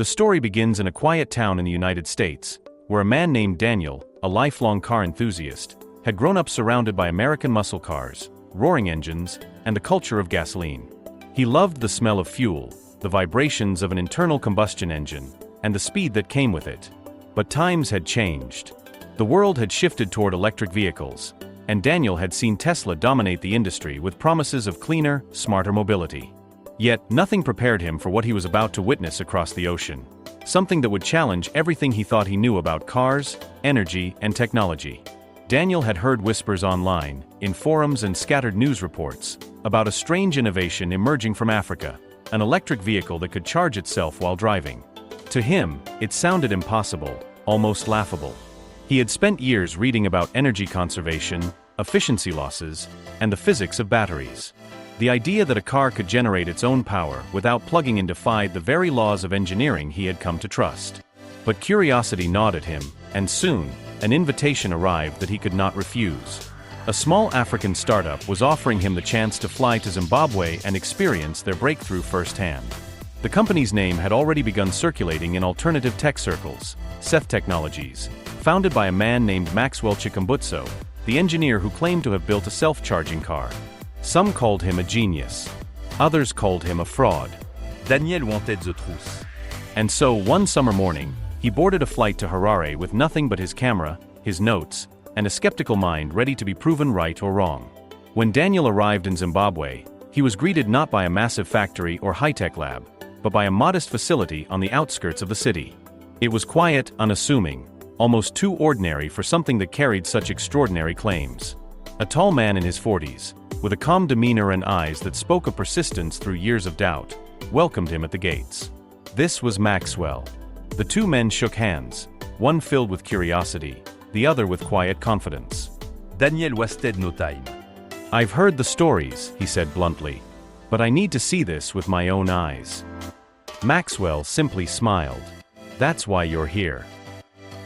The story begins in a quiet town in the United States, where a man named Daniel, a lifelong car enthusiast, had grown up surrounded by American muscle cars, roaring engines, and a culture of gasoline. He loved the smell of fuel, the vibrations of an internal combustion engine, and the speed that came with it. But times had changed. The world had shifted toward electric vehicles, and Daniel had seen Tesla dominate the industry with promises of cleaner, smarter mobility. Yet, nothing prepared him for what he was about to witness across the ocean. Something that would challenge everything he thought he knew about cars, energy, and technology. Daniel had heard whispers online, in forums and scattered news reports, about a strange innovation emerging from Africa, an electric vehicle that could charge itself while driving. To him, it sounded impossible, almost laughable. He had spent years reading about energy conservation, efficiency losses, and the physics of batteries. The idea that a car could generate its own power without plugging in defied the very laws of engineering he had come to trust. But curiosity gnawed at him, and soon, an invitation arrived that he could not refuse. A small African startup was offering him the chance to fly to Zimbabwe and experience their breakthrough firsthand. The company's name had already begun circulating in alternative tech circles, Seth Technologies, founded by a man named Maxwell Chikumbutso, the engineer who claimed to have built a self-charging car. Some called him a genius. Others called him a fraud. Daniel wanted the truth. And so, one summer morning, he boarded a flight to Harare with nothing but his camera, his notes, and a skeptical mind ready to be proven right or wrong. When Daniel arrived in Zimbabwe, he was greeted not by a massive factory or high-tech lab, but by a modest facility on the outskirts of the city. It was quiet, unassuming, almost too ordinary for something that carried such extraordinary claims. A tall man in his 40s, with a calm demeanor and eyes that spoke of persistence through years of doubt, welcomed him at the gates. This was Maxwell. The two men shook hands, one filled with curiosity, the other with quiet confidence. Daniel wasted no time. "I've heard the stories," he said bluntly, "but I need to see this with my own eyes." Maxwell simply smiled. "That's why you're here."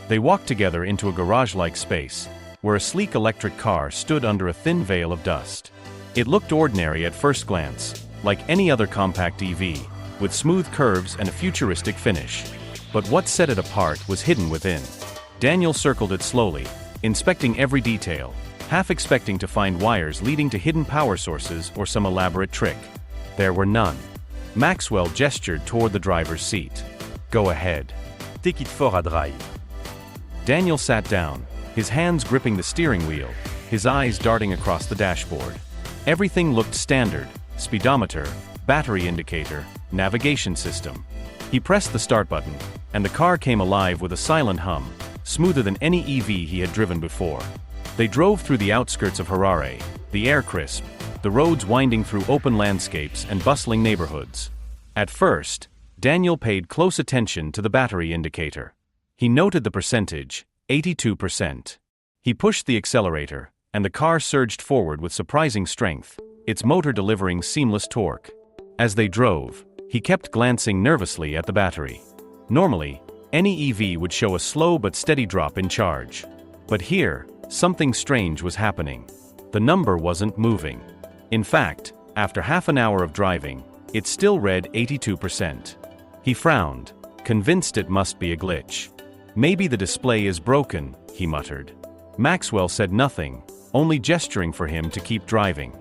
They walked together into a garage-like space, where a sleek electric car stood under a thin veil of dust. It looked ordinary at first glance, like any other compact EV, with smooth curves and a futuristic finish. But what set it apart was hidden within. Daniel circled it slowly, inspecting every detail, half expecting to find wires leading to hidden power sources or some elaborate trick. There were none. Maxwell gestured toward the driver's seat. "Go ahead. Take it for a drive." Daniel sat down, his hands gripping the steering wheel, his eyes darting across the dashboard. Everything looked standard: speedometer, battery indicator, navigation system. He pressed the start button, and the car came alive with a silent hum, smoother than any EV he had driven before. They drove through the outskirts of Harare, the air crisp, the roads winding through open landscapes and bustling neighborhoods. At first, Daniel paid close attention to the battery indicator. He noted the percentage, 82%. He pushed the accelerator, and the car surged forward with surprising strength, its motor delivering seamless torque. As they drove, he kept glancing nervously at the battery. Normally, any EV would show a slow but steady drop in charge. But here, something strange was happening. The number wasn't moving. In fact, after half an hour of driving, it still read 82%. He frowned, convinced it must be a glitch. "Maybe the display is broken," he muttered. Maxwell said nothing, only gesturing for him to keep driving.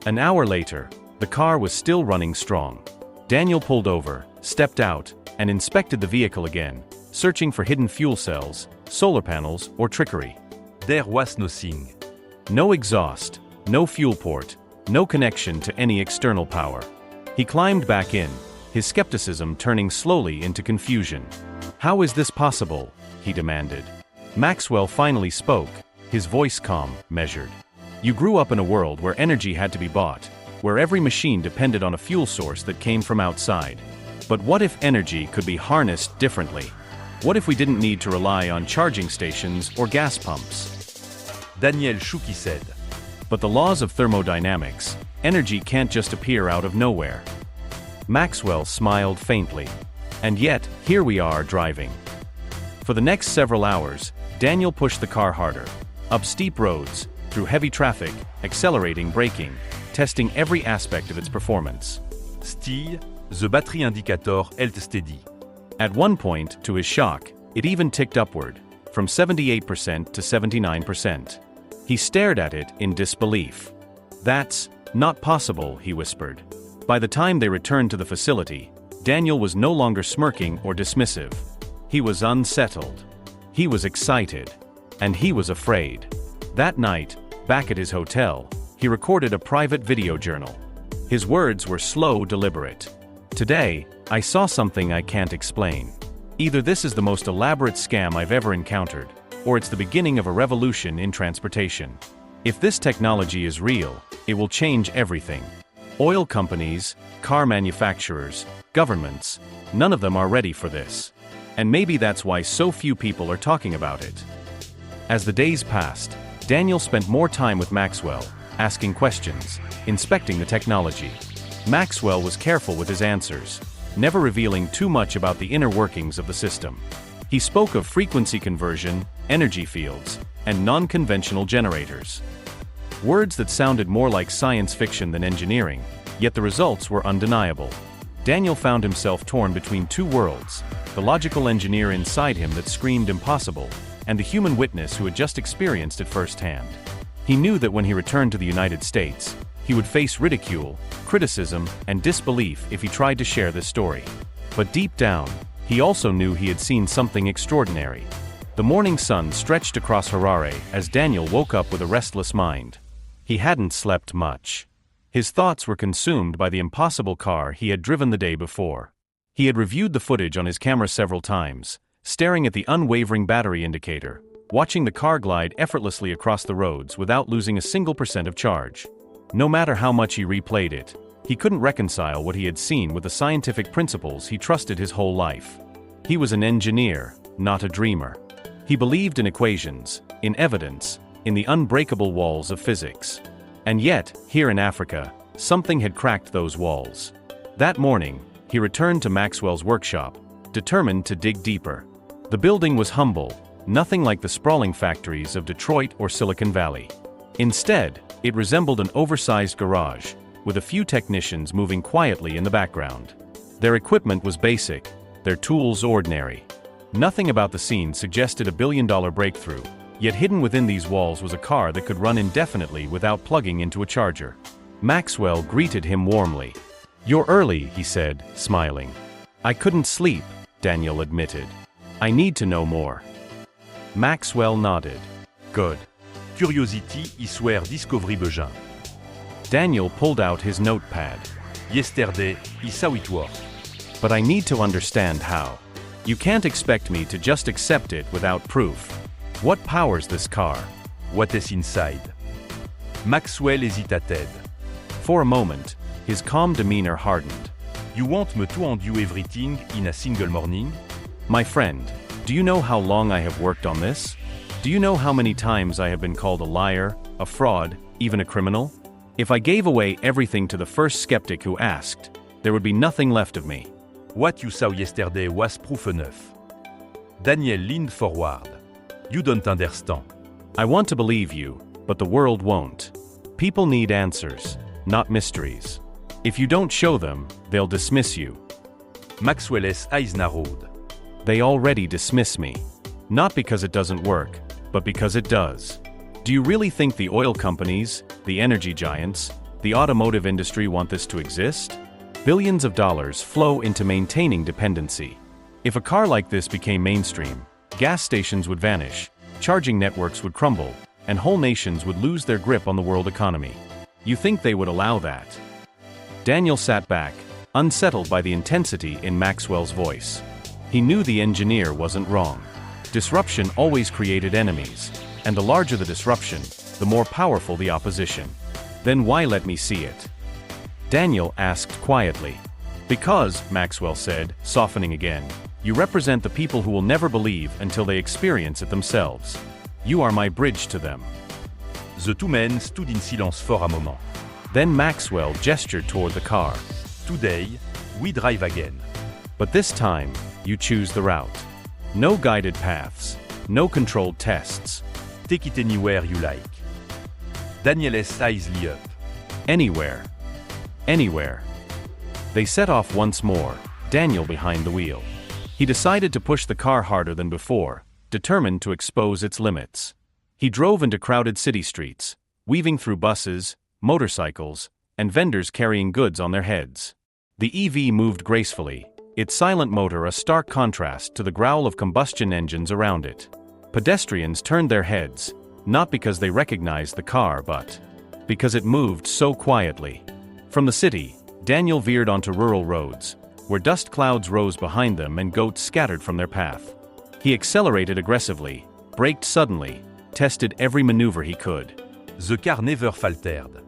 An hour later, the car was still running strong. Daniel pulled over, stepped out, and inspected the vehicle again, searching for hidden fuel cells, solar panels, or trickery. There was nothing. No exhaust, no fuel port, no connection to any external power. He climbed back in, his skepticism turning slowly into confusion. "How is this possible?" he demanded. Maxwell finally spoke, his voice calm, measured. "You grew up in a world where energy had to be bought, where every machine depended on a fuel source that came from outside. But what if energy could be harnessed differently? What if we didn't need to rely on charging stations or gas pumps?" Daniel shook his head. "But the laws of thermodynamics, energy can't just appear out of nowhere." Maxwell smiled faintly. "And yet, here we are driving." For the next several hours, Daniel pushed the car harder, up steep roads, through heavy traffic, accelerating, braking, testing every aspect of its performance. Still, the battery indicator held steady. At one point, to his shock, it even ticked upward, from 78% to 79%. He stared at it in disbelief. "That's not possible," he whispered. By the time they returned to the facility, Daniel was no longer smirking or dismissive. He was unsettled. He was excited. And he was afraid. That night, back at his hotel, he recorded a private video journal. His words were slow, deliberate. "Today, I saw something I can't explain. Either this is the most elaborate scam I've ever encountered, or it's the beginning of a revolution in transportation. If this technology is real, it will change everything. Oil companies, car manufacturers, governments, none of them are ready for this. And maybe that's why so few people are talking about it." As the days passed, Daniel spent more time with Maxwell, asking questions, inspecting the technology. Maxwell was careful with his answers, never revealing too much about the inner workings of the system. He spoke of frequency conversion, energy fields, and non-conventional generators. Words that sounded more like science fiction than engineering, yet the results were undeniable. Daniel found himself torn between two worlds, the logical engineer inside him that screamed impossible, and the human witness who had just experienced it firsthand. He knew that when he returned to the United States, he would face ridicule, criticism, and disbelief if he tried to share this story. But deep down, he also knew he had seen something extraordinary. The morning sun stretched across Harare as Daniel woke up with a restless mind. He hadn't slept much. His thoughts were consumed by the impossible car he had driven the day before. He had reviewed the footage on his camera several times, staring at the unwavering battery indicator, watching the car glide effortlessly across the roads without losing a single percent of charge. No matter how much he replayed it, he couldn't reconcile what he had seen with the scientific principles he trusted his whole life. He was an engineer, not a dreamer. He believed in equations, in evidence, in the unbreakable walls of physics. And yet, here in Africa, something had cracked those walls. That morning, he returned to Maxwell's workshop, determined to dig deeper. The building was humble, nothing like the sprawling factories of Detroit or Silicon Valley. Instead, it resembled an oversized garage, with a few technicians moving quietly in the background. Their equipment was basic, their tools ordinary. Nothing about the scene suggested a billion-dollar breakthrough, yet hidden within these walls was a car that could run indefinitely without plugging into a charger. Maxwell greeted him warmly. "You're early," he said, smiling. "I couldn't sleep," Daniel admitted. "I need to know more." Maxwell nodded. "Good." Curiosity histoire discovery besoin. Daniel pulled out his notepad. Yesterday, I saw it work. "But I need to understand how. You can't expect me to just accept it without proof. What powers this car?" What is inside? Maxwell hesitated. For a moment, his calm demeanor hardened. You want me to undo everything in a single morning? "My friend, do you know how long I have worked on this? Do you know how many times I have been called a liar, a fraud, even a criminal? If I gave away everything to the first skeptic who asked, there would be nothing left of me." What you saw yesterday was proof enough. Daniel leaned forward. You don't understand. "I want to believe you, but the world won't. People need answers, not mysteries. If you don't show them, they'll dismiss you." Maxwell's eyes narrowed. "They already dismiss me. Not because it doesn't work, but because it does. Do you really think the oil companies, the energy giants, the automotive industry want this to exist? Billions of dollars flow into maintaining dependency. If a car like this became mainstream, gas stations would vanish, charging networks would crumble, and whole nations would lose their grip on the world economy. You think they would allow that?" Daniel sat back, unsettled by the intensity in Maxwell's voice. He knew the engineer wasn't wrong. Disruption always created enemies, and the larger the disruption, the more powerful the opposition. "Then why let me see it?" Daniel asked quietly. "Because," Maxwell said, softening again, "you represent the people who will never believe until they experience it themselves. You are my bridge to them." The two men stood in silence for a moment. Then Maxwell gestured toward the car. Today, we drive again. "But this time, you choose the route. No guided paths, no controlled tests. Take it anywhere you like." Daniel's eyes lit up. Anywhere. Anywhere." They set off once more, Daniel behind the wheel. He decided to push the car harder than before, determined to expose its limits. He drove into crowded city streets, weaving through buses, motorcycles, and vendors carrying goods on their heads. The EV moved gracefully, its silent motor a stark contrast to the growl of combustion engines around it. Pedestrians turned their heads, not because they recognized the car but because it moved so quietly. From the city, Daniel veered onto rural roads, where dust clouds rose behind them and goats scattered from their path. He accelerated aggressively, braked suddenly, tested every maneuver he could. The car never faltered.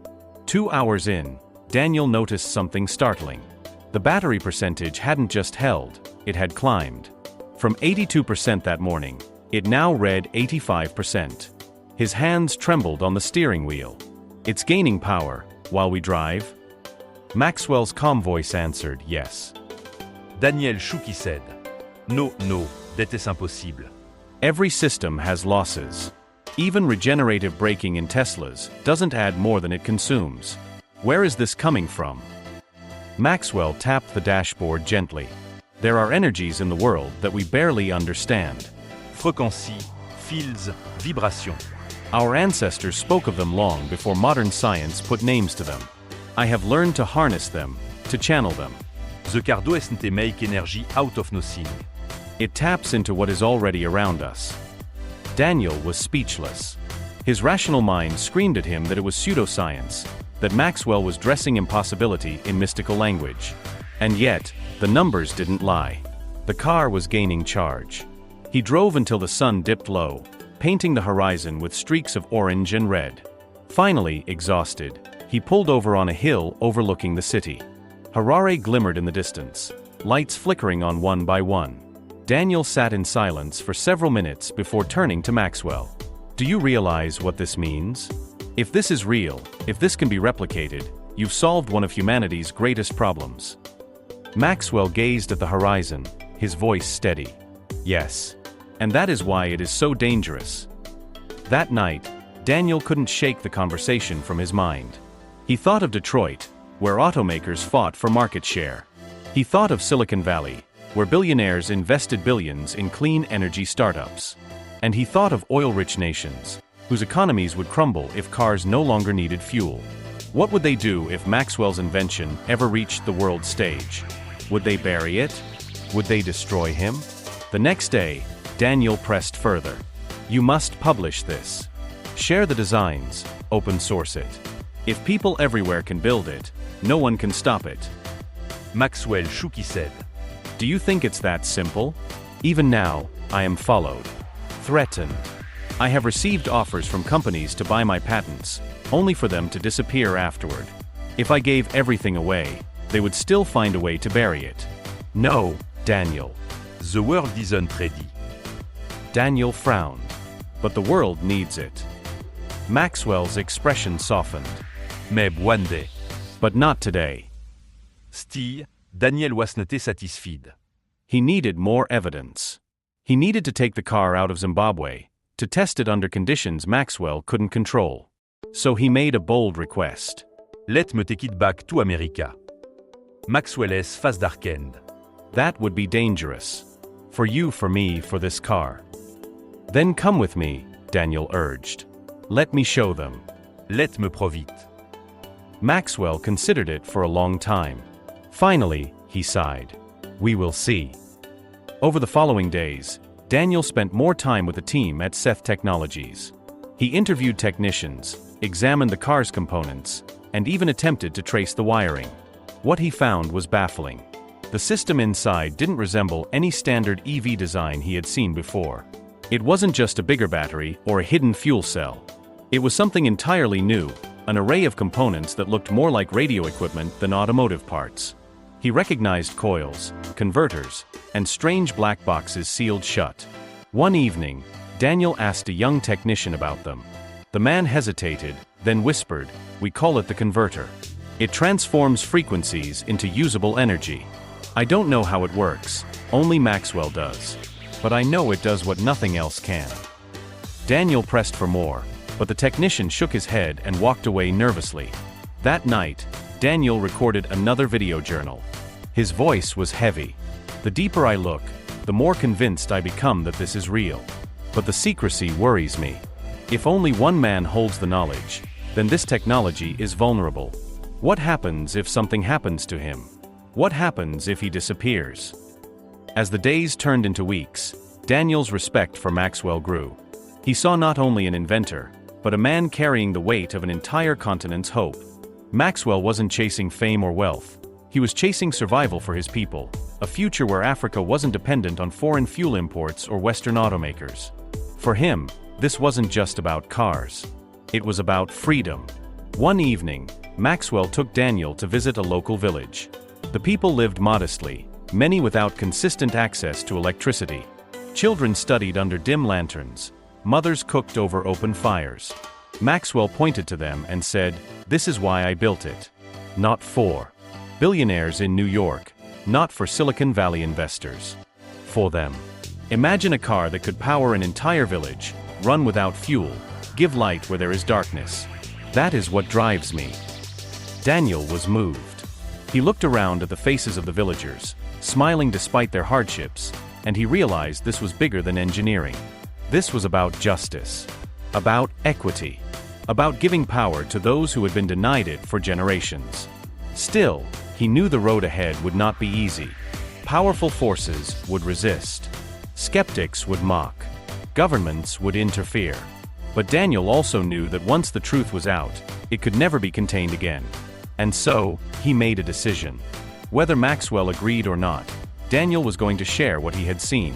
2 hours in, Daniel noticed something startling. The battery percentage hadn't just held, it had climbed. From 82% that morning, it now read 85%. His hands trembled on the steering wheel. "It's gaining power, while we drive?" Maxwell's calm voice answered yes. Daniel shook his head. No, that is impossible. Every system has losses. Even regenerative braking in Teslas doesn't add more than it consumes. Where is this coming from? Maxwell tapped the dashboard gently. There are energies in the world that we barely understand. Fréquency, fields, vibration. Our ancestors spoke of them long before modern science put names to them. I have learned to harness them, to channel them. The car doesn't make energy out of nothing. It taps into what is already around us. Daniel was speechless. His rational mind screamed at him that it was pseudoscience, that Maxwell was dressing impossibility in mystical language. And yet, the numbers didn't lie. The car was gaining charge. He drove until the sun dipped low, painting the horizon with streaks of orange and red. Finally, exhausted, he pulled over on a hill overlooking the city. Harare glimmered in the distance, lights flickering on one by one. Daniel sat in silence for several minutes before turning to Maxwell. "Do you realize what this means? If this is real, if this can be replicated, you've solved one of humanity's greatest problems." Maxwell gazed at the horizon, his voice steady. "Yes. And that is why it is so dangerous." That night, Daniel couldn't shake the conversation from his mind. He thought of Detroit, where automakers fought for market share. He thought of Silicon Valley, where billionaires invested billions in clean energy startups. And he thought of oil-rich nations, whose economies would crumble if cars no longer needed fuel. What would they do if Maxwell's invention ever reached the world stage? Would they bury it? Would they destroy him? The next day, Daniel pressed further. "You must publish this. Share the designs, open source it. If people everywhere can build it, no one can stop it." Maxwell shook his head. "Do you think it's that simple? Even now, I am followed, threatened. I have received offers from companies to buy my patents, only for them to disappear afterward. If I gave everything away, they would still find a way to bury it. No, Daniel." The world isn't ready. Daniel frowned. "But the world needs it." Maxwell's expression softened. Maybe one day. "But not today." Still, Daniel wasn't satisfied. He needed more evidence. He needed to take the car out of Zimbabwe, to test it under conditions Maxwell couldn't control. So he made a bold request. "Let me take it back to America." Maxwell's face darkened. "That would be dangerous. For you, for me, for this car." "Then come with me," Daniel urged. "Let me show them." "Let me prove it." Maxwell considered it for a long time. Finally, he sighed. "We will see." Over the following days, Daniel spent more time with the team at Seth Technologies. He interviewed technicians, examined the car's components, and even attempted to trace the wiring. What he found was baffling. The system inside didn't resemble any standard EV design he had seen before. It wasn't just a bigger battery or a hidden fuel cell. It was something entirely new, an array of components that looked more like radio equipment than automotive parts. He recognized coils, converters, and strange black boxes sealed shut. One evening, Daniel asked a young technician about them. The man hesitated, then whispered, "We call it the converter. It transforms frequencies into usable energy. I don't know how it works, only Maxwell does. But I know it does what nothing else can." Daniel pressed for more, but the technician shook his head and walked away nervously. That night, Daniel recorded another video journal. His voice was heavy. "The deeper I look, the more convinced I become that this is real. But the secrecy worries me. If only one man holds the knowledge, then this technology is vulnerable. What happens if something happens to him? What happens if he disappears? As the days turned into weeks, Daniel's respect for Maxwell grew. He saw not only an inventor, but a man carrying the weight of an entire continent's hope. Maxwell wasn't chasing fame or wealth. He was chasing survival for his people, a future where Africa wasn't dependent on foreign fuel imports or Western automakers. For him, this wasn't just about cars. It was about freedom. One evening, Maxwell took Daniel to visit a local village. The people lived modestly, many without consistent access to electricity. Children studied under dim lanterns. Mothers cooked over open fires. Maxwell pointed to them and said, "This is why I built it. Not for billionaires in New York, not for Silicon Valley investors. For them. Imagine a car that could power an entire village, run without fuel, give light where there is darkness. That is what drives me." Daniel was moved. He looked around at the faces of the villagers, smiling despite their hardships, and he realized this was bigger than engineering. This was about justice, about equity, about giving power to those who had been denied it for generations. Still, he knew the road ahead would not be easy. Powerful forces would resist. Skeptics would mock. Governments would interfere. But Daniel also knew that once the truth was out, it could never be contained again. And so, he made a decision. Whether Maxwell agreed or not, Daniel was going to share what he had seen.